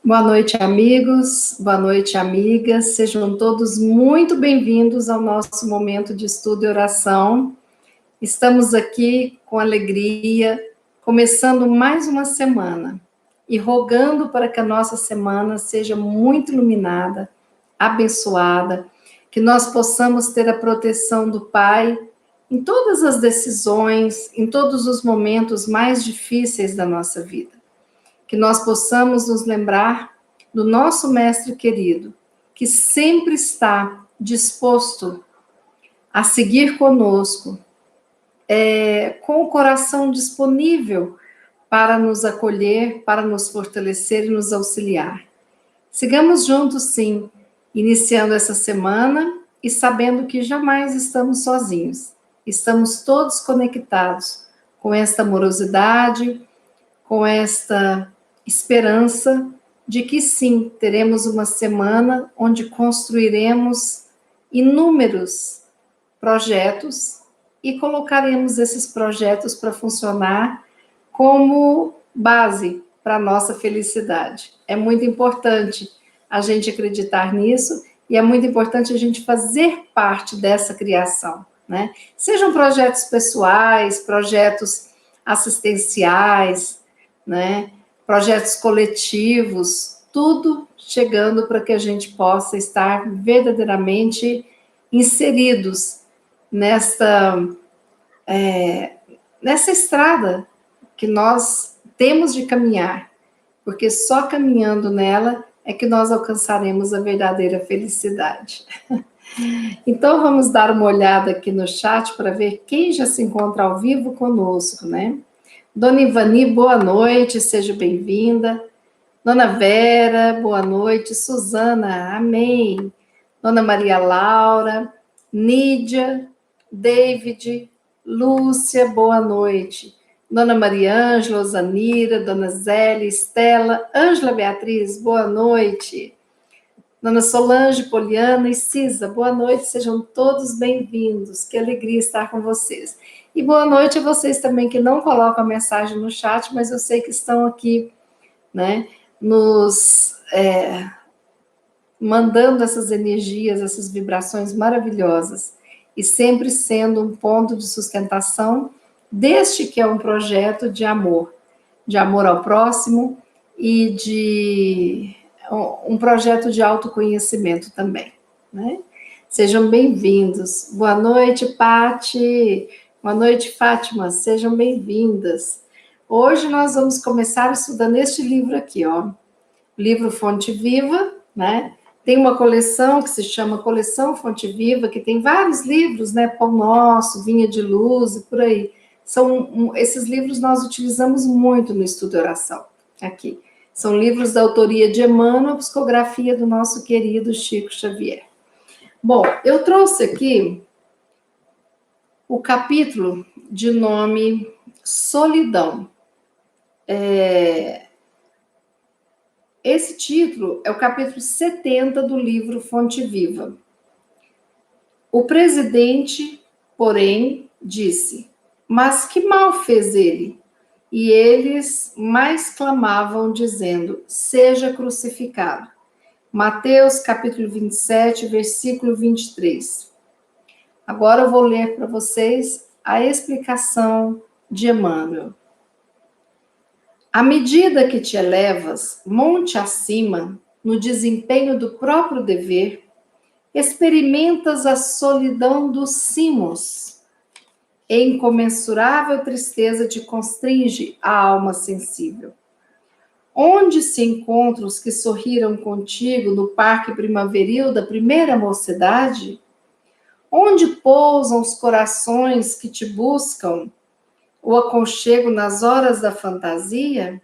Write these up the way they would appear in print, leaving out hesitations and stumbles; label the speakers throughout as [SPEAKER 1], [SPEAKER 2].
[SPEAKER 1] Boa noite, amigos. Boa noite, amigas. Sejam todos muito bem-vindos ao nosso momento de estudo e oração. Estamos aqui com alegria, começando mais uma semana e rogando para que a nossa semana seja muito iluminada, abençoada, que nós possamos ter a proteção do Pai em todas as decisões, em todos os momentos mais difíceis da nossa vida. Que nós possamos nos lembrar do nosso Mestre querido, que sempre está disposto a seguir conosco, com o coração disponível para nos acolher, para nos fortalecer e nos auxiliar. Sigamos juntos, sim, iniciando essa semana e sabendo que jamais estamos sozinhos. Estamos todos conectados com esta amorosidade, com esta esperança de que sim, teremos uma semana onde construiremos inúmeros projetos e colocaremos esses projetos para funcionar como base para a nossa felicidade. É muito importante a gente acreditar nisso e é muito importante a gente fazer parte dessa criação, né? Sejam projetos pessoais, projetos assistenciais, né? Projetos coletivos, tudo chegando para que a gente possa estar verdadeiramente inseridos nessa estrada que nós temos de caminhar, porque só caminhando nela é que nós alcançaremos a verdadeira felicidade. Então vamos dar uma olhada aqui no chat para ver quem já se encontra ao vivo conosco, né? Dona Ivani, boa noite, seja bem-vinda. Dona Vera, boa noite. Suzana, amém. Dona Maria Laura, Nídia, David, Lúcia, boa noite. Dona Maria Ângela, Osanira, Dona Zélia, Estela, Ângela Beatriz, boa noite. Dona Solange, Poliana e Cisa, boa noite, sejam todos bem-vindos. Que alegria estar com vocês. E boa noite a vocês também que não colocam a mensagem no chat, mas eu sei que estão aqui, né, nos mandando essas energias, essas vibrações maravilhosas, e sempre sendo um ponto de sustentação deste que é um projeto de amor ao próximo e de um projeto de autoconhecimento também, né? Sejam bem-vindos. Boa noite, Pati. Boa noite, Fátima. Sejam bem-vindas. Hoje nós vamos começar estudando este livro aqui, ó. Livro Fonte Viva, né? Tem uma coleção que se chama Coleção Fonte Viva, que tem vários livros, né? Pão Nosso, Vinha de Luz e por aí. Esses livros nós utilizamos muito no estudo de oração, aqui. São livros da autoria de Emmanuel, psicografia do nosso querido Chico Xavier. Bom, eu trouxe aqui o capítulo de nome Solidão. Esse título é o capítulo 70 do livro Fonte Viva. O presidente, porém, disse: mas que mal fez ele? E eles mais clamavam, dizendo: seja crucificado. Mateus, capítulo 27, versículo 23. Agora eu vou ler para vocês a explicação de Emmanuel. À medida que te elevas monte acima, no desempenho do próprio dever, experimentas a solidão dos cimos, e incomensurável tristeza te constringe a alma sensível. Onde se encontram os que sorriram contigo no parque primaveril da primeira mocidade? Onde pousam os corações que te buscam o aconchego nas horas da fantasia?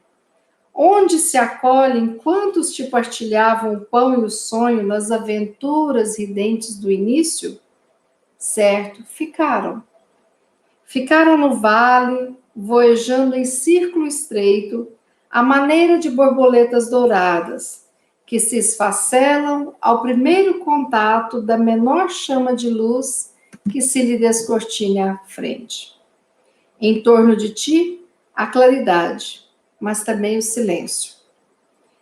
[SPEAKER 1] Onde se acolhem quantos te partilhavam o pão e o sonho nas aventuras ridentes do início? Certo, ficaram. Ficaram no vale, voejando em círculo estreito, à maneira de borboletas douradas, que se esfacelam ao primeiro contato da menor chama de luz que se lhe descortine à frente. Em torno de ti, a claridade, mas também o silêncio.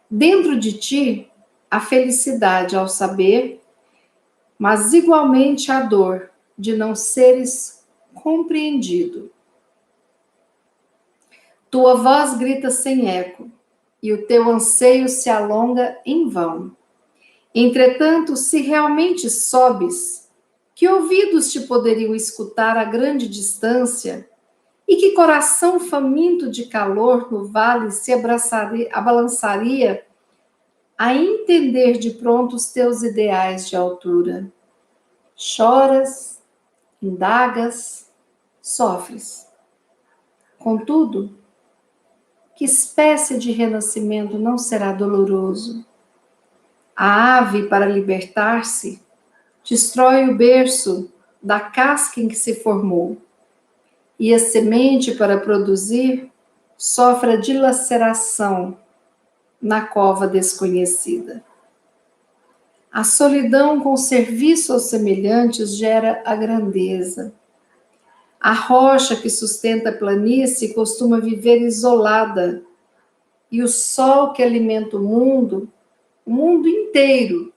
[SPEAKER 1] Dentro de ti, a felicidade ao saber, mas igualmente a dor de não seres compreendido. Tua voz grita sem eco, e o teu anseio se alonga em vão. Entretanto, se realmente sobes, que ouvidos te poderiam escutar a grande distância, e que coração faminto de calor no vale se abalançaria a entender de pronto os teus ideais de altura. Choras, indagas, sofres. Contudo, que espécie de renascimento não será doloroso? A ave, para libertar-se, destrói o berço da casca em que se formou, e a semente, para produzir, sofre a dilaceração na cova desconhecida. A solidão com serviço aos semelhantes gera a grandeza. A rocha que sustenta a planície costuma viver isolada, e o sol que alimenta o mundo inteiro,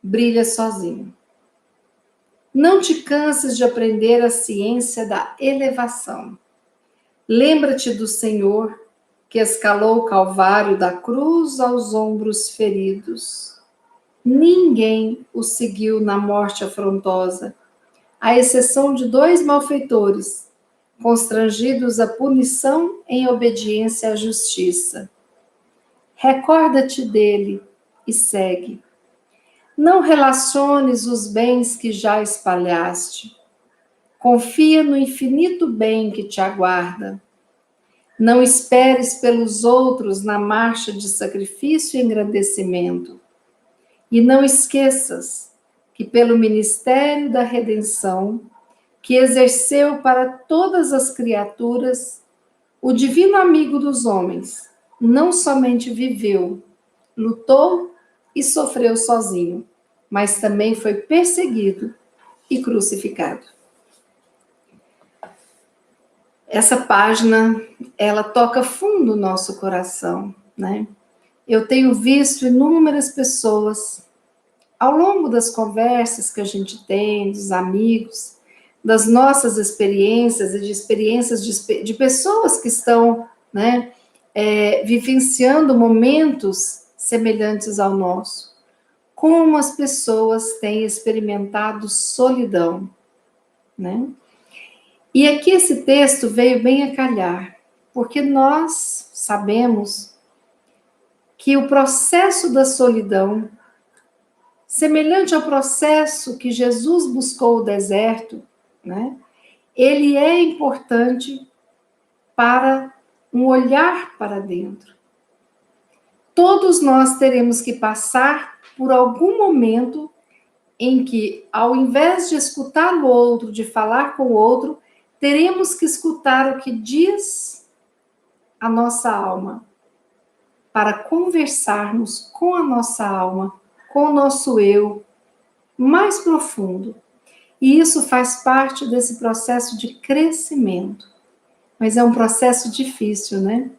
[SPEAKER 1] brilha sozinho. Não te canses de aprender a ciência da elevação. Lembra-te do Senhor, que escalou o Calvário da cruz aos ombros feridos. Ninguém o seguiu na morte afrontosa, à exceção de 2 malfeitores, constrangidos à punição em obediência à justiça. Recorda-te dele e segue. Não relaciones os bens que já espalhaste. Confia no infinito bem que te aguarda. Não esperes pelos outros na marcha de sacrifício e engrandecimento. E não esqueças que pelo ministério da redenção, que exerceu para todas as criaturas, o divino amigo dos homens não somente viveu, lutou e sofreu sozinho, mas também foi perseguido e crucificado. Essa página, ela toca fundo o nosso coração, né? Eu tenho visto inúmeras pessoas, ao longo das conversas que a gente tem, dos amigos, das nossas experiências e de experiências de pessoas que estão, né, vivenciando momentos semelhantes ao nosso. Como as pessoas têm experimentado solidão, né? E aqui esse texto veio bem a calhar, porque nós sabemos que o processo da solidão, semelhante ao processo que Jesus buscou o deserto, né? Ele é importante para um olhar para dentro. Todos nós teremos que passar por algum momento em que, ao invés de escutar o outro, de falar com o outro, teremos que escutar o que diz a nossa alma, para conversarmos com a nossa alma, com o nosso eu mais profundo. E isso faz parte desse processo de crescimento. Mas é um processo difícil, né?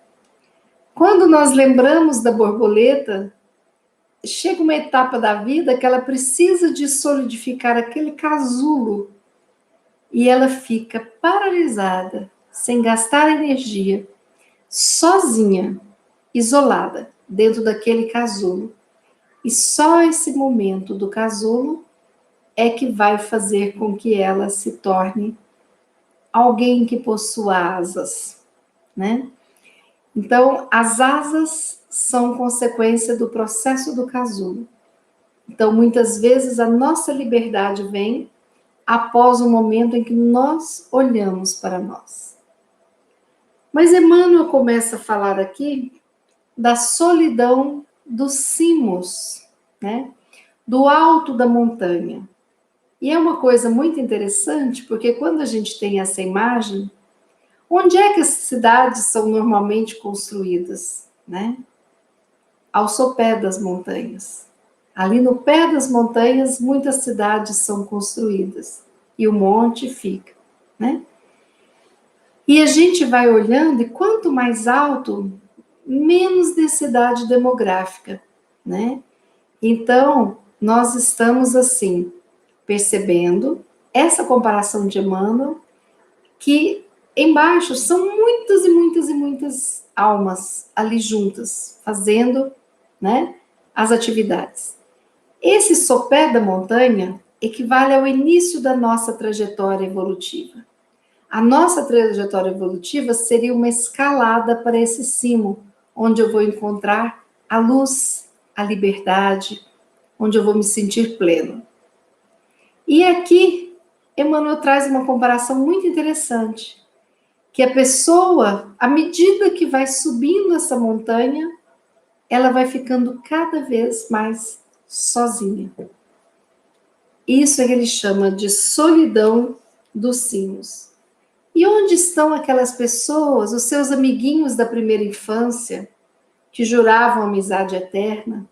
[SPEAKER 1] Quando nós lembramos da borboleta, chega uma etapa da vida que ela precisa de solidificar aquele casulo e ela fica paralisada, sem gastar energia, sozinha, isolada, dentro daquele casulo. E só esse momento do casulo é que vai fazer com que ela se torne alguém que possua asas, né? Então, as asas são consequência do processo do casulo. Então, muitas vezes a nossa liberdade vem após o momento em que nós olhamos para nós. Mas Emmanuel começa a falar aqui da solidão dos cimos, né? Do alto da montanha. E é uma coisa muito interessante, porque quando a gente tem essa imagem, onde é que as cidades são normalmente construídas, né? Ao sopé das montanhas. Ali no pé das montanhas, muitas cidades são construídas e o monte fica, né? E a gente vai olhando, e quanto mais alto, menos densidade demográfica, né? Então, nós estamos assim, percebendo essa comparação de Emmanuel, que embaixo são muitas e muitas e muitas almas ali juntas, fazendo, né, as atividades. Esse sopé da montanha equivale ao início da nossa trajetória evolutiva. A nossa trajetória evolutiva seria uma escalada para esse cimo, onde eu vou encontrar a luz, a liberdade, onde eu vou me sentir pleno. E aqui, Emmanuel traz uma comparação muito interessante, que a pessoa, à medida que vai subindo essa montanha, ela vai ficando cada vez mais sozinha. Isso é que ele chama de solidão dos cimos. E onde estão aquelas pessoas, os seus amiguinhos da primeira infância, que juravam amizade eterna?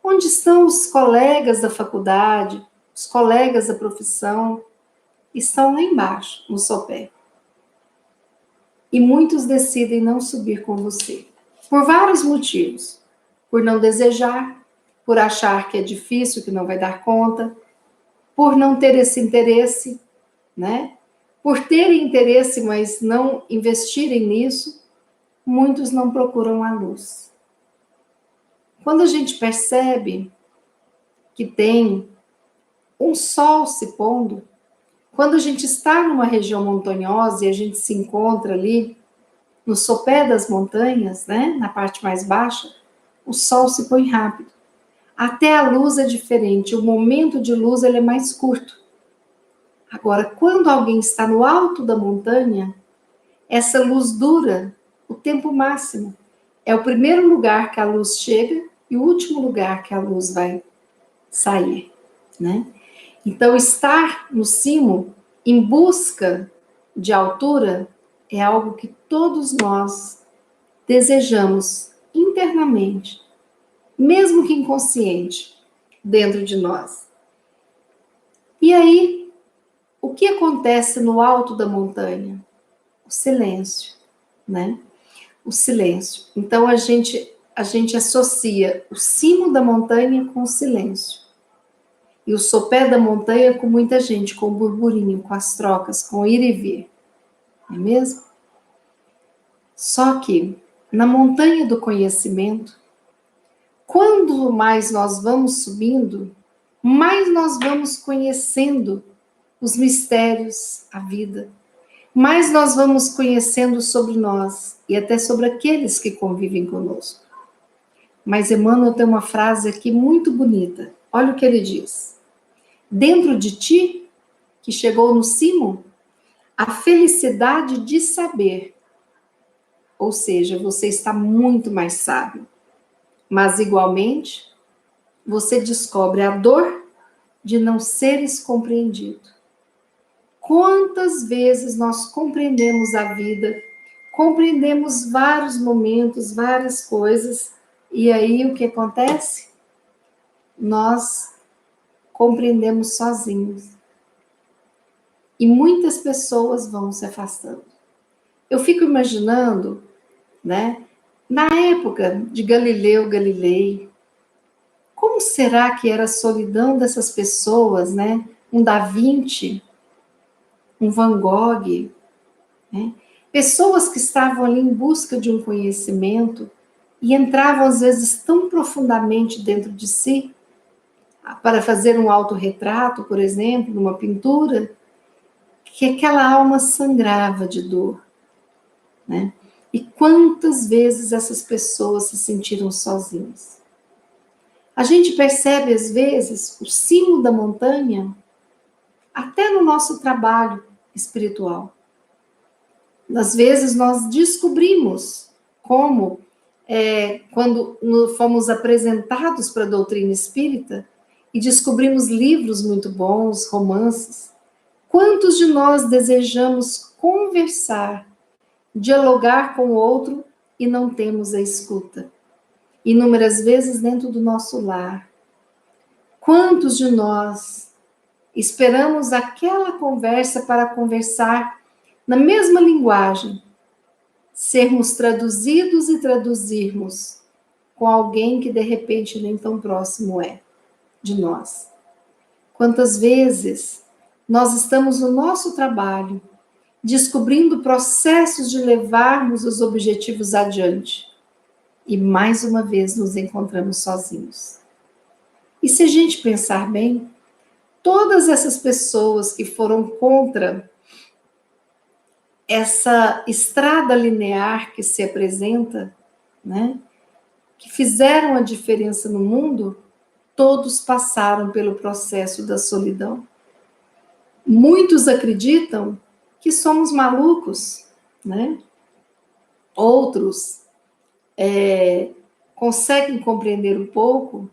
[SPEAKER 1] Onde estão os colegas da faculdade, os colegas da profissão? Estão lá embaixo, no sopé. E muitos decidem não subir com você, por vários motivos. Por não desejar, por achar que é difícil, que não vai dar conta, por não ter esse interesse, né? Por terem interesse, mas não investirem nisso, muitos não procuram a luz. Quando a gente percebe que tem um sol se pondo, quando a gente está numa região montanhosa e a gente se encontra ali no sopé das montanhas, né, na parte mais baixa, o sol se põe rápido. Até a luz é diferente, o momento de luz ele é mais curto. Agora, quando alguém está no alto da montanha, essa luz dura o tempo máximo. É o primeiro lugar que a luz chega e o último lugar que a luz vai sair, né? Então, estar no cimo, em busca de altura, é algo que todos nós desejamos internamente, mesmo que inconsciente, dentro de nós. E aí, o que acontece no alto da montanha? O silêncio, né? O silêncio. Então, a gente associa o cimo da montanha com o silêncio. E o sopé da montanha com muita gente, com o burburinho, com as trocas, com o ir e vir. Não é mesmo? Só que, na montanha do conhecimento, quando mais nós vamos subindo, mais nós vamos conhecendo os mistérios, a vida. Mais nós vamos conhecendo sobre nós e até sobre aqueles que convivem conosco. Mas Emmanuel tem uma frase aqui muito bonita. Olha o que ele diz. Dentro de ti, que chegou no cimo, a felicidade de saber. Ou seja, você está muito mais sábio. Mas, igualmente, você descobre a dor de não seres compreendido. Quantas vezes nós compreendemos a vida, compreendemos vários momentos, várias coisas, e aí o que acontece? Nós compreendemos sozinhos. E muitas pessoas vão se afastando. Eu fico imaginando, né, na época de Galileu Galilei, como será que era a solidão dessas pessoas, né? Um Da Vinci, um Van Gogh, né? Pessoas que estavam ali em busca de um conhecimento e entravam às vezes tão profundamente dentro de si, para fazer um autorretrato, por exemplo, numa pintura, que aquela alma sangrava de dor, né? E quantas vezes essas pessoas se sentiram sozinhas? A gente percebe, às vezes, o cimo da montanha, até no nosso trabalho espiritual. Às vezes, nós descobrimos como, quando fomos apresentados para a doutrina espírita, e descobrimos livros muito bons, romances, quantos de nós desejamos conversar, dialogar com o outro e não temos a escuta? Inúmeras vezes dentro do nosso lar. Quantos de nós esperamos aquela conversa para conversar na mesma linguagem, sermos traduzidos e traduzirmos com alguém que de repente nem tão próximo é de nós. Quantas vezes nós estamos no nosso trabalho descobrindo processos de levarmos os objetivos adiante e mais uma vez nos encontramos sozinhos. E se a gente pensar bem, todas essas pessoas que foram contra essa estrada linear que se apresenta, né, que fizeram a diferença no mundo, todos passaram pelo processo da solidão. Muitos acreditam que somos malucos, né? Outros conseguem compreender um pouco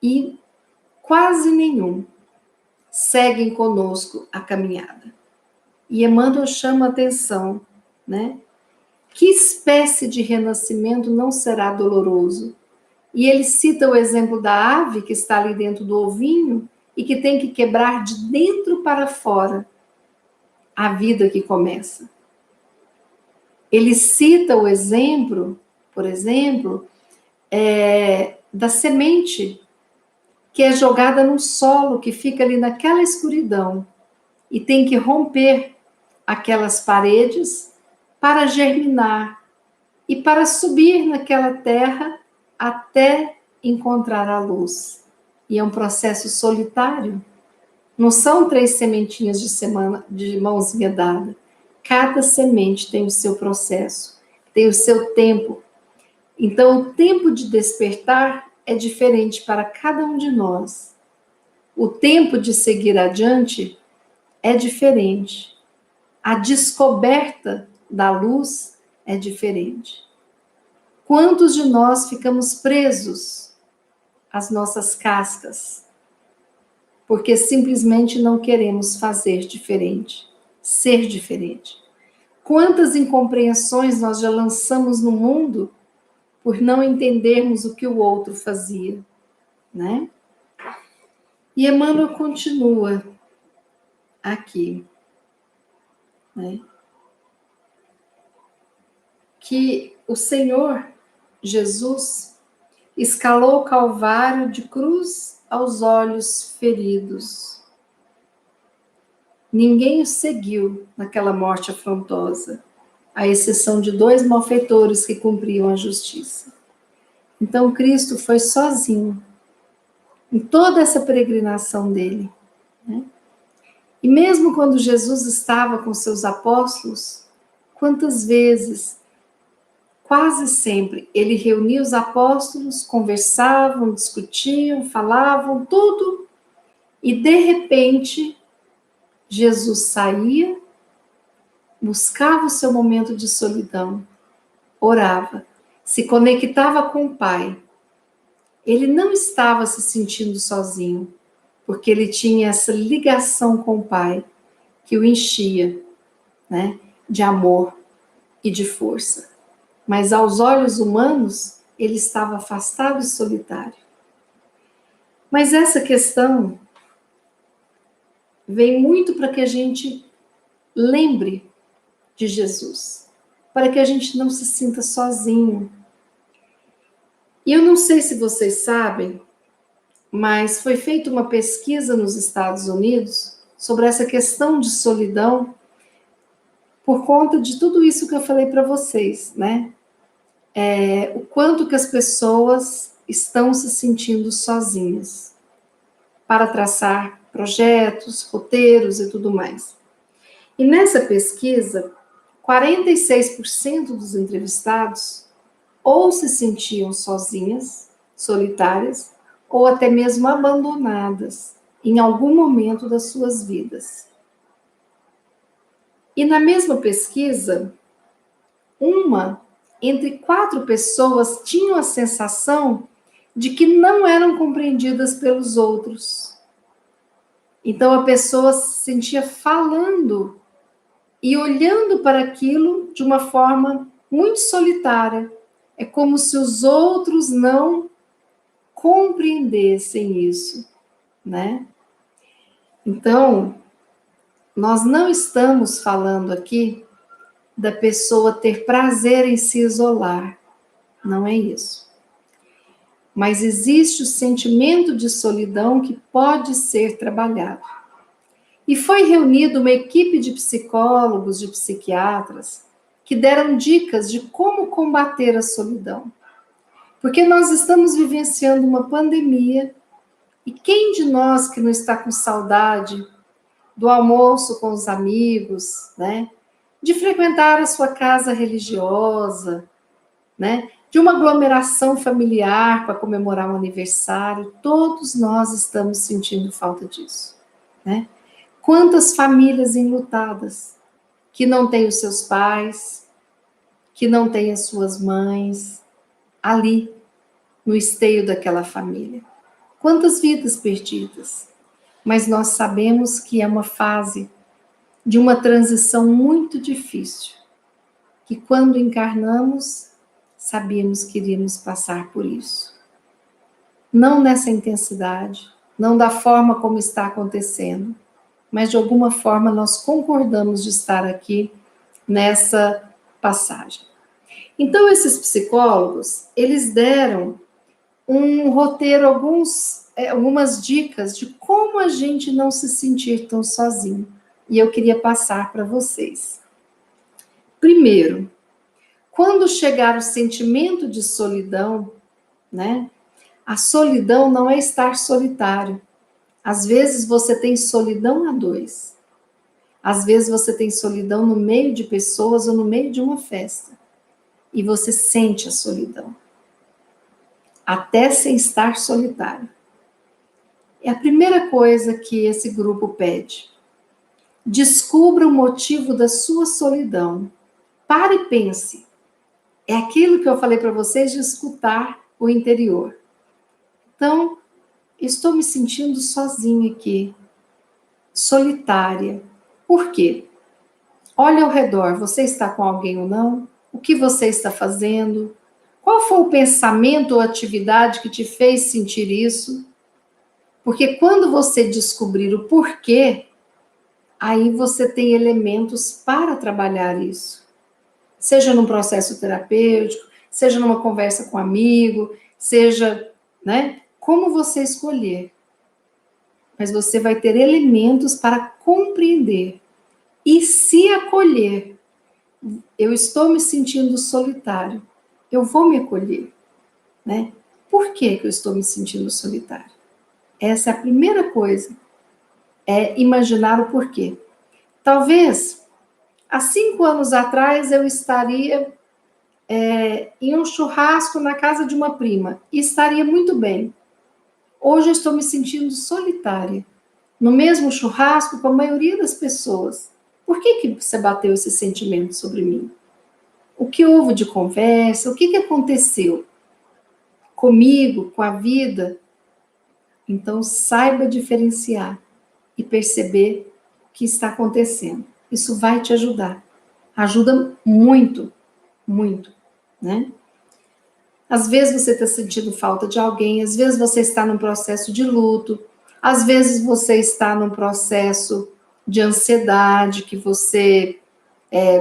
[SPEAKER 1] e quase nenhum seguem conosco a caminhada. E Emmanuel chama a atenção, né? Que espécie de renascimento não será doloroso? E ele cita o exemplo da ave que está ali dentro do ovinho e que tem que quebrar de dentro para fora a vida que começa. Ele cita o exemplo, por exemplo, da semente que é jogada no solo, que fica ali naquela escuridão e tem que romper aquelas paredes para germinar e para subir naquela terra até encontrar a luz. E é um processo solitário. Não são 3 sementinhas de mãozinha dada. Cada semente tem o seu processo, tem o seu tempo. Então, o tempo de despertar é diferente para cada um de nós. O tempo de seguir adiante é diferente. A descoberta da luz é diferente. Quantos de nós ficamos presos às nossas cascas, porque simplesmente não queremos fazer diferente, ser diferente? Quantas incompreensões nós já lançamos no mundo por não entendermos o que o outro fazia, né? E Emmanuel continua aqui, né? Que o Senhor Jesus escalou o Calvário de cruz aos olhos feridos. Ninguém o seguiu naquela morte afrontosa, à exceção de 2 malfeitores que cumpriam a justiça. Então Cristo foi sozinho em toda essa peregrinação dele, né? E mesmo quando Jesus estava com seus apóstolos, quantas vezes, quase sempre, ele reunia os apóstolos, conversavam, discutiam, falavam, tudo, e de repente, Jesus saía, buscava o seu momento de solidão, orava, se conectava com o Pai. Ele não estava se sentindo sozinho, porque ele tinha essa ligação com o Pai que o enchia, né, de amor e de força. Mas aos olhos humanos, ele estava afastado e solitário. Mas essa questão vem muito para que a gente lembre de Jesus, para que a gente não se sinta sozinho. E eu não sei se vocês sabem, mas foi feita uma pesquisa nos Estados Unidos sobre essa questão de solidão por conta de tudo isso que eu falei para vocês, né? O quanto que as pessoas estão se sentindo sozinhas para traçar projetos, roteiros e tudo mais. E nessa pesquisa, 46% dos entrevistados ou se sentiam sozinhas, solitárias, ou até mesmo abandonadas em algum momento das suas vidas. E na mesma pesquisa, uma entre 4 pessoas tinham a sensação de que não eram compreendidas pelos outros. Então a pessoa se sentia falando e olhando para aquilo de uma forma muito solitária. É como se os outros não compreendessem isso, né? Então, nós não estamos falando aqui da pessoa ter prazer em se isolar. Não é isso. Mas existe o sentimento de solidão que pode ser trabalhado. E foi reunida uma equipe de psicólogos, de psiquiatras, que deram dicas de como combater a solidão. Porque nós estamos vivenciando uma pandemia, e quem de nós que não está com saudade do almoço com os amigos, né? De frequentar a sua casa religiosa, né? De uma aglomeração familiar para comemorar um aniversário, todos nós estamos sentindo falta disso, né? Quantas famílias enlutadas, que não têm os seus pais, que não têm as suas mães, ali, no esteio daquela família. Quantas vidas perdidas. Mas nós sabemos que é uma fase de uma transição muito difícil, que quando encarnamos, sabíamos que iríamos passar por isso. Não nessa intensidade, não da forma como está acontecendo, mas de alguma forma nós concordamos de estar aqui nessa passagem. Então, esses psicólogos, eles deram um roteiro, algumas dicas de como a gente não se sentir tão sozinho. E eu queria passar para vocês. Primeiro, quando chegar o sentimento de solidão, né? A solidão não é estar solitário. Às vezes você tem solidão a dois. Às vezes você tem solidão no meio de pessoas ou no meio de uma festa. E você sente a solidão. Até sem estar solitário. É a primeira coisa que esse grupo pede. Descubra o motivo da sua solidão. Pare e pense. É aquilo que eu falei para vocês de escutar o interior. Então, estou me sentindo sozinha aqui, solitária. Por quê? Olha ao redor, você está com alguém ou não? O que você está fazendo? Qual foi o pensamento ou atividade que te fez sentir isso? Porque quando você descobrir o porquê, aí você tem elementos para trabalhar isso. Seja num processo terapêutico, seja numa conversa com um amigo, seja, né, como você escolher. Mas você vai ter elementos para compreender e se acolher. Eu estou me sentindo solitário. Eu vou me acolher, né? Por que eu estou me sentindo solitário? Essa é a primeira coisa. É imaginar o porquê. Talvez, há 5 anos atrás, eu estaria em um churrasco na casa de uma prima e estaria muito bem. Hoje eu estou me sentindo solitária. No mesmo churrasco com a maioria das pessoas. Por que você bateu esse sentimento sobre mim? O que houve de conversa? O que aconteceu comigo, com a vida? Então, saiba diferenciar e perceber o que está acontecendo. Isso vai te ajudar. Ajuda muito, muito, né? Às vezes você está sentindo falta de alguém, às vezes você está num processo de luto, às vezes você está num processo de ansiedade, que você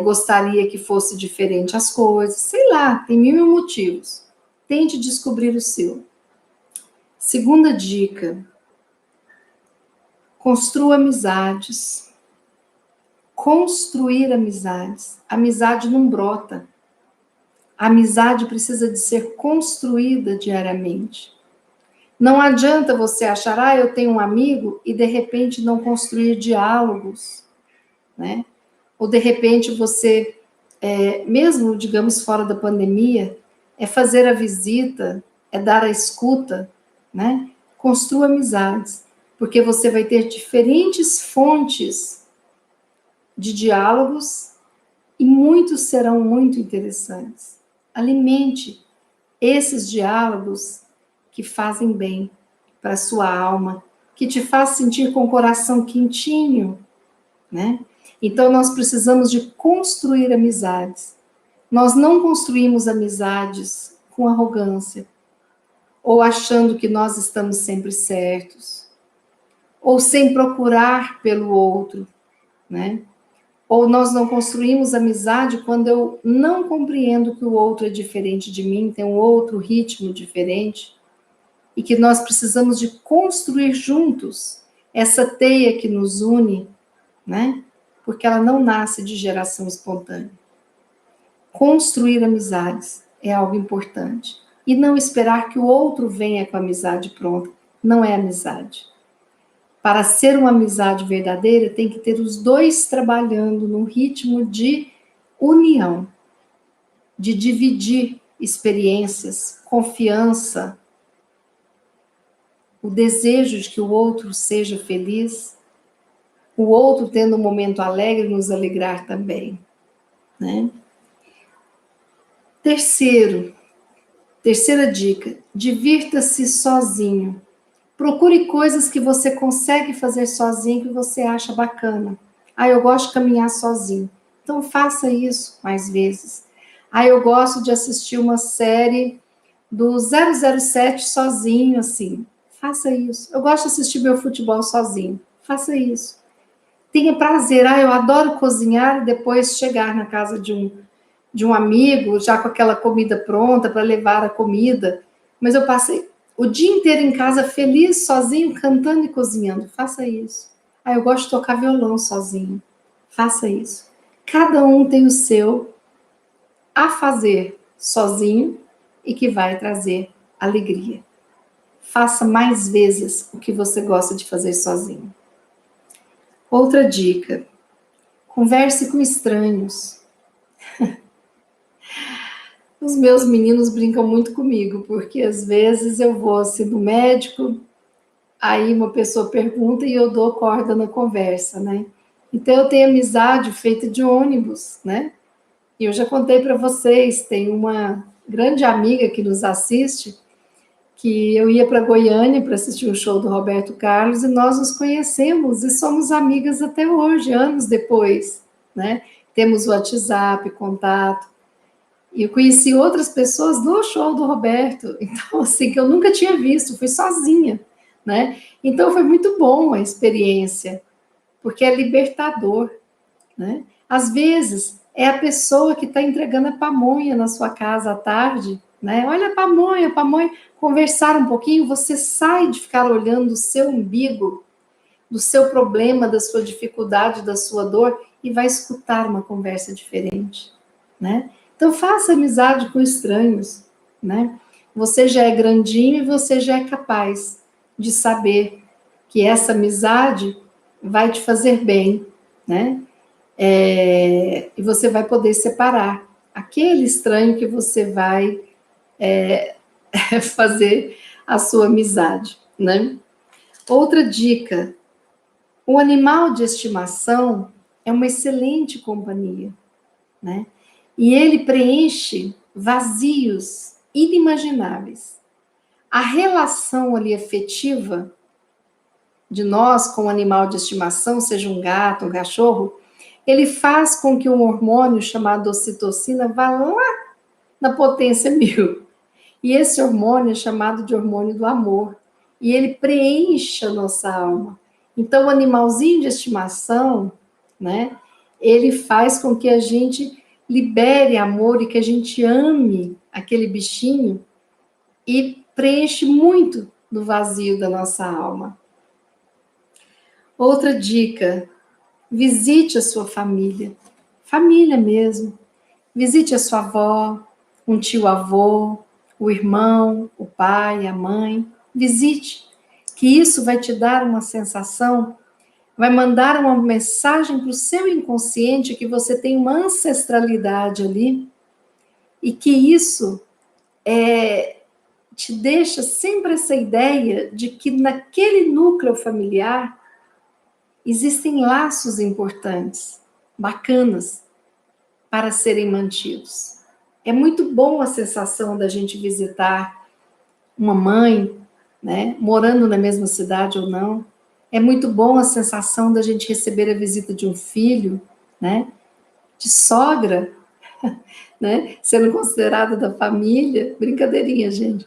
[SPEAKER 1] gostaria que fosse diferente as coisas, sei lá, tem 1000 motivos. Tente descobrir o seu. Segunda dica, construa amizades. Construir amizades. Amizade não brota. A amizade precisa de ser construída diariamente. Não adianta você achar, eu tenho um amigo, e de repente não construir diálogos, né? Ou de repente você, mesmo, digamos, fora da pandemia, é fazer a visita, é dar a escuta, né? Construa amizades, porque você vai ter diferentes fontes de diálogos e muitos serão muito interessantes. Alimente esses diálogos que fazem bem para a sua alma, que te faz sentir com o coração quentinho, né? Então, nós precisamos de construir amizades. Nós não construímos amizades com arrogância, ou achando que nós estamos sempre certos, ou sem procurar pelo outro, né? Ou nós não construímos amizade quando eu não compreendo que o outro é diferente de mim, tem um outro ritmo diferente, e que nós precisamos de construir juntos essa teia que nos une, né? Porque ela não nasce de geração espontânea. Construir amizades é algo importante. E não esperar que o outro venha com a amizade pronta. Não é amizade. Para ser uma amizade verdadeira, tem que ter os dois trabalhando num ritmo de união, de dividir experiências, confiança, o desejo de que o outro seja feliz, o outro tendo um momento alegre, nos alegrar também, né? Terceira dica, divirta-se sozinho. Procure coisas que você consegue fazer sozinho, que você acha bacana. Ah, eu gosto de caminhar sozinho. Então faça isso mais vezes. Ah, eu gosto de assistir uma série do 007 sozinho, assim. Faça isso. Eu gosto de assistir meu futebol sozinho. Faça isso. Tenha prazer. Ah, eu adoro cozinhar e depois chegar na casa de um amigo, já com aquela comida pronta para levar a comida. Mas eu passei o dia inteiro em casa feliz, sozinho, cantando e cozinhando. Faça isso. Ah, eu gosto de tocar violão sozinho. Faça isso. Cada um tem o seu a fazer sozinho e que vai trazer alegria. Faça mais vezes o que você gosta de fazer sozinho. Outra dica: converse com estranhos. Os meus meninos brincam muito comigo, porque às vezes eu vou assim no médico, aí uma pessoa pergunta e eu dou corda na conversa, né? Então eu tenho amizade feita de ônibus, né? E eu já contei para vocês, tem uma grande amiga que nos assiste, que eu ia para Goiânia para assistir um show do Roberto Carlos e nós nos conhecemos e somos amigas até hoje, anos depois, né? Temos WhatsApp, contato. E eu conheci outras pessoas no show do Roberto, então assim, que eu nunca tinha visto, fui sozinha, né? Então foi muito bom a experiência, porque é libertador, né? Às vezes é a pessoa que está entregando a pamonha na sua casa à tarde, né? Olha a pamonha, conversar um pouquinho, você sai de ficar olhando o seu umbigo, do seu problema, da sua dificuldade, da sua dor, e vai escutar uma conversa diferente, né? Então faça amizade com estranhos, né? Você já é grandinho e você já é capaz de saber que essa amizade vai te fazer bem, né? E você vai poder separar aquele estranho que você vai fazer a sua amizade, né? Outra dica: o animal de estimação é uma excelente companhia, né? E ele preenche vazios inimagináveis. A relação ali afetiva de nós com o animal de estimação, seja um gato, um cachorro, ele faz com que um hormônio chamado ocitocina vá lá na potência 1000. E esse hormônio é chamado de hormônio do amor. E ele preenche a nossa alma. Então, o animalzinho de estimação, né, ele faz com que a gente libere amor e que a gente ame aquele bichinho e preenche muito do vazio da nossa alma. Outra dica: visite a sua família, família mesmo. Visite a sua avó, um tio-avô, o irmão, o pai, a mãe. Visite, que isso vai te dar uma sensação, vai mandar uma mensagem para o seu inconsciente que você tem uma ancestralidade ali e que isso te deixa sempre essa ideia de que naquele núcleo familiar existem laços importantes, bacanas, para serem mantidos. É muito bom a sensação da gente visitar uma mãe, né, morando na mesma cidade ou não. É muito bom a sensação da gente receber a visita de um filho, né, de sogra, né, sendo considerada da família. Brincadeirinha, gente.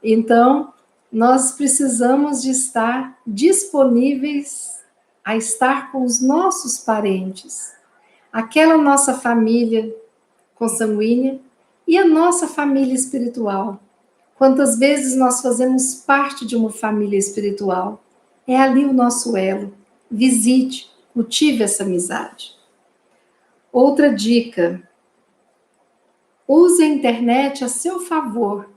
[SPEAKER 1] Então, nós precisamos de estar disponíveis a estar com os nossos parentes, aquela nossa família consanguínea e a nossa família espiritual. Quantas vezes nós fazemos parte de uma família espiritual? É ali o nosso elo. Visite, cultive essa amizade. Outra dica: use a internet a seu favor.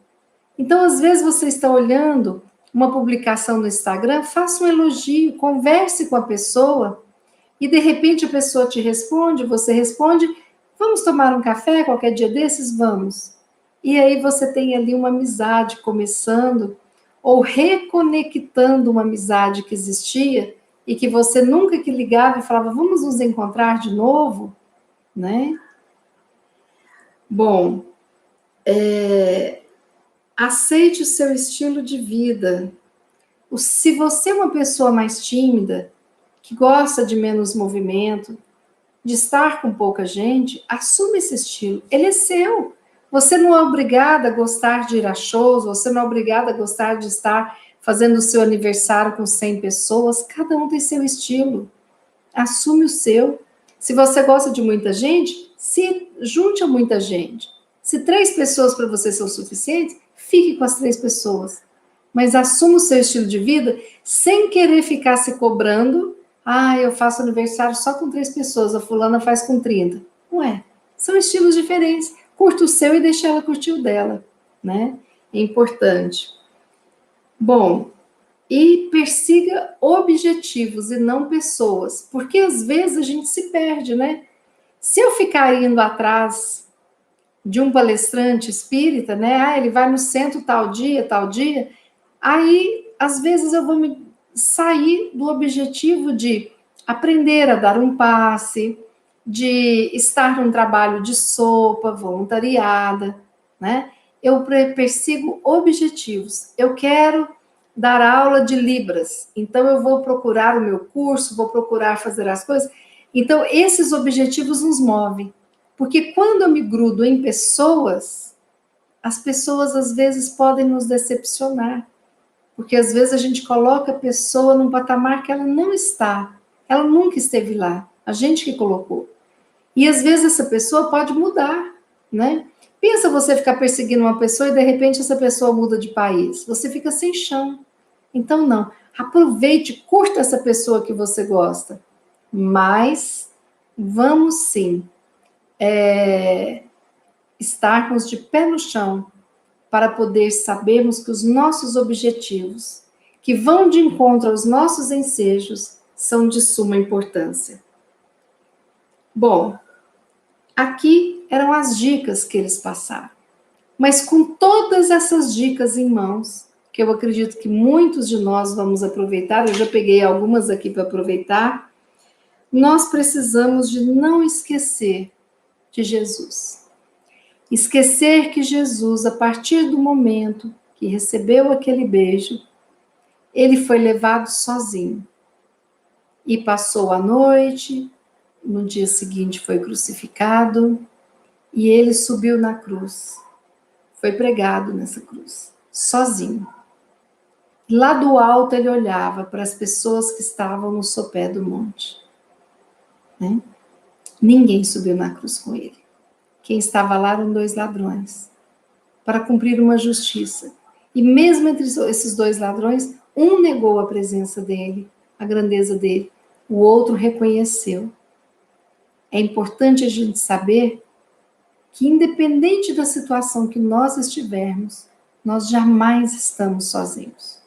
[SPEAKER 1] Então, às vezes, você está olhando uma publicação no Instagram, faça um elogio, converse com a pessoa e, de repente, a pessoa te responde, você responde, vamos tomar um café qualquer dia desses? Vamos. E aí você tem ali uma amizade começando ou reconectando uma amizade que existia e que você nunca que ligava e falava, vamos nos encontrar de novo, né? Bom, aceite o seu estilo de vida. Se você é uma pessoa mais tímida, que gosta de menos movimento, de estar com pouca gente, assume esse estilo. Ele é seu. Você não é obrigada a gostar de ir a shows, você não é obrigada a gostar de estar fazendo o seu aniversário com 100 pessoas. Cada um tem seu estilo. Assume o seu. Se você gosta de muita gente, se junte a muita gente. Se 3 pessoas para você são suficientes, fique com as 3 pessoas. Mas assuma o seu estilo de vida sem querer ficar se cobrando. Ah, eu faço aniversário só com 3 pessoas, a fulana faz com 30. Não é. São estilos diferentes. Curta o seu e deixa ela curtir o dela, né? É importante. Bom, e persiga objetivos e não pessoas, porque às vezes a gente se perde, né? Se eu ficar indo atrás de um palestrante espírita, né? Ah, ele vai no centro tal dia, aí às vezes eu vou me sair do objetivo de aprender a dar um passe, de estar num trabalho de sopa, voluntariada, né? Eu persigo objetivos. Eu quero dar aula de Libras, então eu vou procurar o meu curso, vou procurar fazer as coisas. Então, esses objetivos nos movem. Porque quando eu me grudo em pessoas, as pessoas às vezes podem nos decepcionar. Porque às vezes a gente coloca a pessoa num patamar que ela não está. Ela nunca esteve lá. A gente que colocou. E às vezes essa pessoa pode mudar, né? Pensa você ficar perseguindo uma pessoa e de repente essa pessoa muda de país. Você fica sem chão. Então, não. Aproveite, curta essa pessoa que você gosta. Mas vamos sim estarmos de pé no chão para poder sabermos que os nossos objetivos, que vão de encontro aos nossos ensejos, são de suma importância. Bom, aqui eram as dicas que eles passaram. Mas com todas essas dicas em mãos, que eu acredito que muitos de nós vamos aproveitar, eu já peguei algumas aqui para aproveitar, nós precisamos de não esquecer de Jesus. Esquecer que Jesus, a partir do momento que recebeu aquele beijo, ele foi levado sozinho e passou a noite, no dia seguinte foi crucificado e ele subiu na cruz. Foi pregado nessa cruz, sozinho. Lá do alto ele olhava para as pessoas que estavam no sopé do monte. Né? Ninguém subiu na cruz com ele. Quem estava lá eram 2 ladrões, para cumprir uma justiça. E mesmo entre esses 2 ladrões, um negou a presença dele, a grandeza dele, o outro reconheceu. É importante a gente saber que, independente da situação que nós estivermos, nós jamais estamos sozinhos.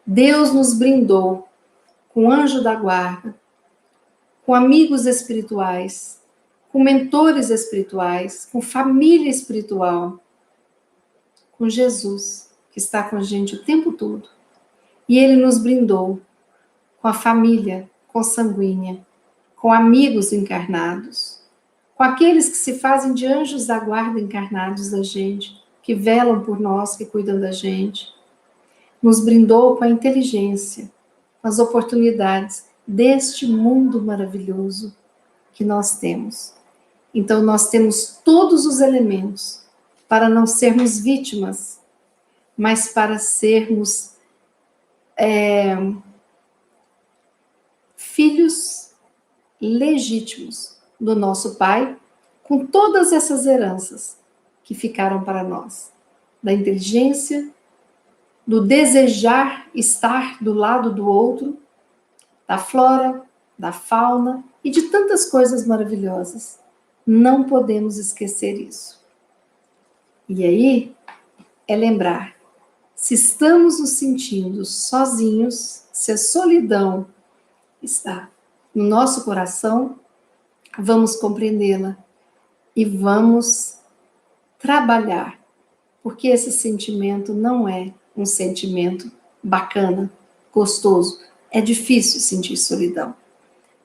[SPEAKER 1] Deus nos brindou com anjo da guarda, com amigos espirituais, com mentores espirituais, com família espiritual, com Jesus, que está com a gente o tempo todo. E ele nos brindou com a família consanguínea, com amigos encarnados, com aqueles que se fazem de anjos da guarda encarnados da gente, que velam por nós, que cuidam da gente. Nos brindou com a inteligência, com as oportunidades deste mundo maravilhoso que nós temos. Então, nós temos todos os elementos para não sermos vítimas, mas para sermos filhos legítimos do nosso Pai, com todas essas heranças que ficaram para nós, da inteligência, do desejar estar do lado do outro, da flora, da fauna e de tantas coisas maravilhosas. Não podemos esquecer isso. E aí, é lembrar, se estamos nos sentindo sozinhos, se a solidão está no nosso coração, vamos compreendê-la e vamos trabalhar, porque esse sentimento não é um sentimento bacana, gostoso. É difícil sentir solidão,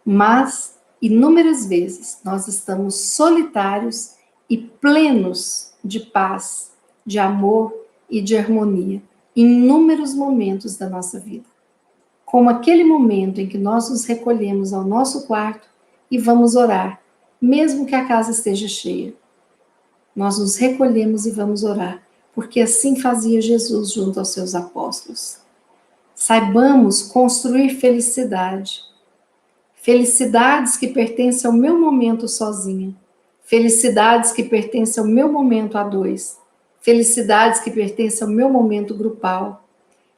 [SPEAKER 1] mas inúmeras vezes nós estamos solitários e plenos de paz, de amor e de harmonia em inúmeros momentos da nossa vida. Como aquele momento em que nós nos recolhemos ao nosso quarto e vamos orar, mesmo que a casa esteja cheia. Nós nos recolhemos e vamos orar, porque assim fazia Jesus junto aos seus apóstolos. Saibamos construir felicidade. Felicidades que pertencem ao meu momento sozinha. Felicidades que pertencem ao meu momento a dois. Felicidades que pertencem ao meu momento grupal.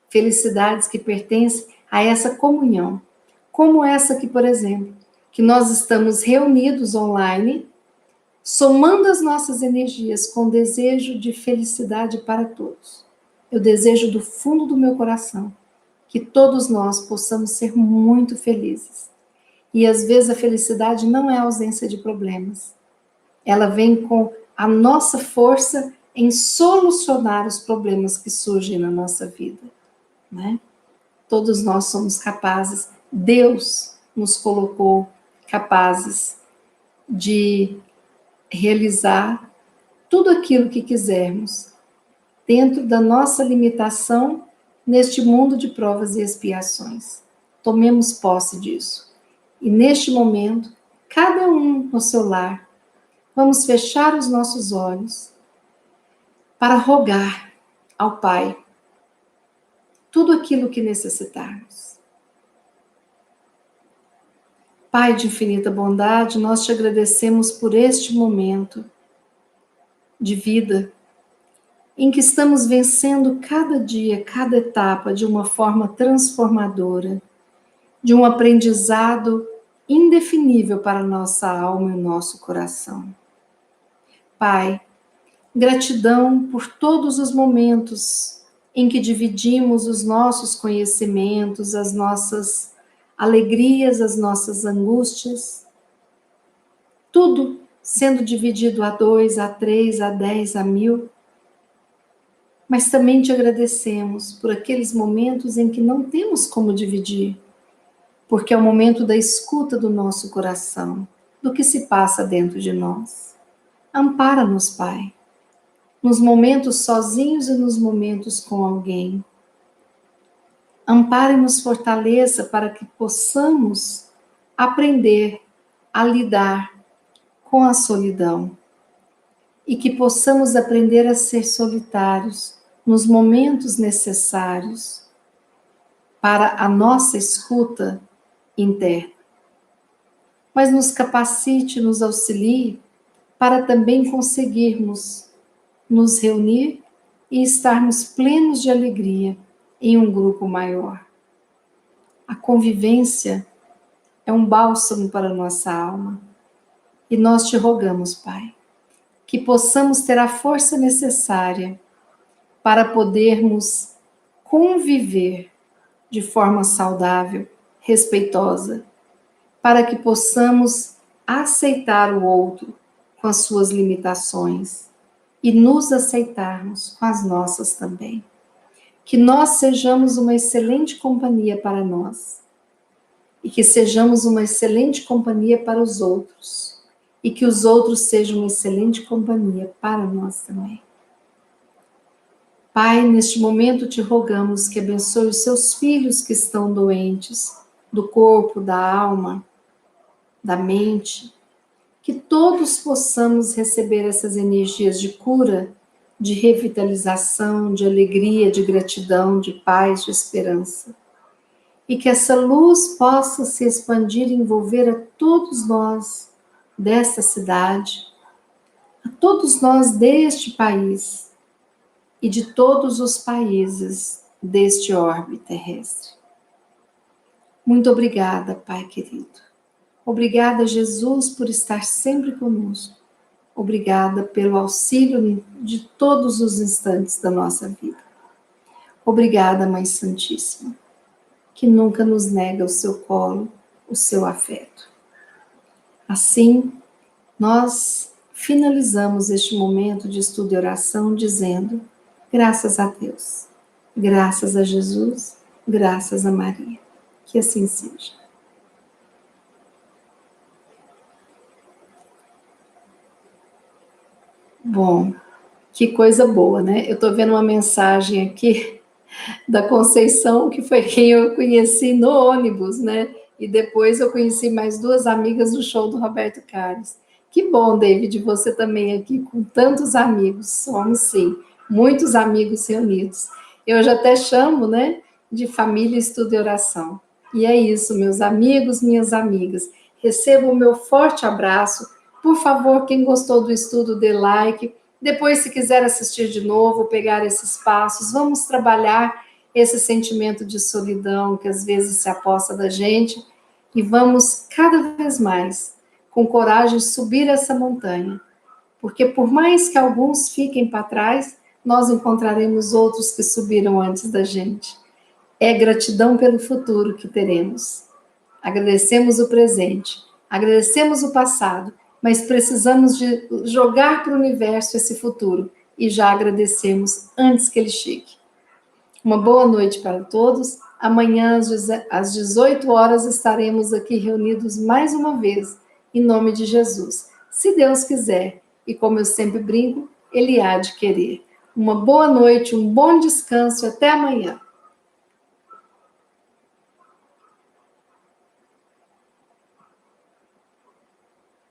[SPEAKER 1] Felicidades que pertencem a essa comunhão. Como essa aqui, por exemplo, que nós estamos reunidos online, somando as nossas energias com desejo de felicidade para todos. Eu desejo do fundo do meu coração que todos nós possamos ser muito felizes. E às vezes a felicidade não é a ausência de problemas. Ela vem com a nossa força em solucionar os problemas que surgem na nossa vida, né? Todos nós somos capazes, Deus nos colocou capazes de realizar tudo aquilo que quisermos, dentro da nossa limitação neste mundo de provas e expiações. Tomemos posse disso. E neste momento, cada um no seu lar, vamos fechar os nossos olhos para rogar ao Pai tudo aquilo que necessitarmos. Pai de infinita bondade, nós te agradecemos por este momento de vida em que estamos vencendo cada dia, cada etapa de uma forma transformadora, de um aprendizado indefinível para a nossa alma e o nosso coração. Pai, gratidão por todos os momentos em que dividimos os nossos conhecimentos, as nossas alegrias, as nossas angústias, tudo sendo dividido a 2, a 3, a 10, a 1000. Mas também te agradecemos por aqueles momentos em que não temos como dividir, porque é o momento da escuta do nosso coração, do que se passa dentro de nós. Ampara-nos, Pai, nos momentos sozinhos e nos momentos com alguém. Ampare e nos fortaleça para que possamos aprender a lidar com a solidão e que possamos aprender a ser solitários nos momentos necessários para a nossa escuta interna. Mas nos capacite, nos auxilie para também conseguirmos nos reunir e estarmos plenos de alegria em um grupo maior. A convivência é um bálsamo para a nossa alma e nós te rogamos, Pai, que possamos ter a força necessária para podermos conviver de forma saudável, respeitosa, para que possamos aceitar o outro com as suas limitações e nos aceitarmos com as nossas também. Que nós sejamos uma excelente companhia para nós e que sejamos uma excelente companhia para os outros e que os outros sejam uma excelente companhia para nós também. Pai, neste momento te rogamos que abençoe os seus filhos que estão doentes, do corpo, da alma, da mente, que todos possamos receber essas energias de cura, de revitalização, de alegria, de gratidão, de paz, de esperança. E que essa luz possa se expandir e envolver a todos nós desta cidade, a todos nós deste país e de todos os países deste orbe terrestre. Muito obrigada, Pai querido. Obrigada, Jesus, por estar sempre conosco. Obrigada pelo auxílio de todos os instantes da nossa vida. Obrigada, Mãe Santíssima, que nunca nos nega o seu colo, o seu afeto. Assim, nós finalizamos este momento de estudo e oração dizendo: graças a Deus, graças a Jesus, graças a Maria. Que assim seja. Bom, que coisa boa, né? Eu estou vendo uma mensagem aqui da Conceição, que foi quem eu conheci no ônibus, né? E depois eu conheci mais duas amigas do show do Roberto Carlos. Que bom, David, você também aqui com tantos amigos. Somos, sim, muitos amigos reunidos. Eu já até chamo, né, de família, estudo e oração. E é isso, meus amigos, minhas amigas. Recebam o meu forte abraço. Por favor, quem gostou do estudo, dê like. Depois, se quiser assistir de novo, pegar esses passos, vamos trabalhar esse sentimento de solidão que às vezes se aposta da gente e vamos cada vez mais, com coragem, subir essa montanha. Porque por mais que alguns fiquem para trás, nós encontraremos outros que subiram antes da gente. É gratidão pelo futuro que teremos. Agradecemos o presente, agradecemos o passado, mas precisamos de jogar para o universo esse futuro e já agradecemos antes que ele chegue. Uma boa noite para todos. Amanhã, às 18 horas, estaremos aqui reunidos mais uma vez, em nome de Jesus. Se Deus quiser, e como eu sempre brinco, Ele há de querer. Uma boa noite, um bom descanso e até amanhã.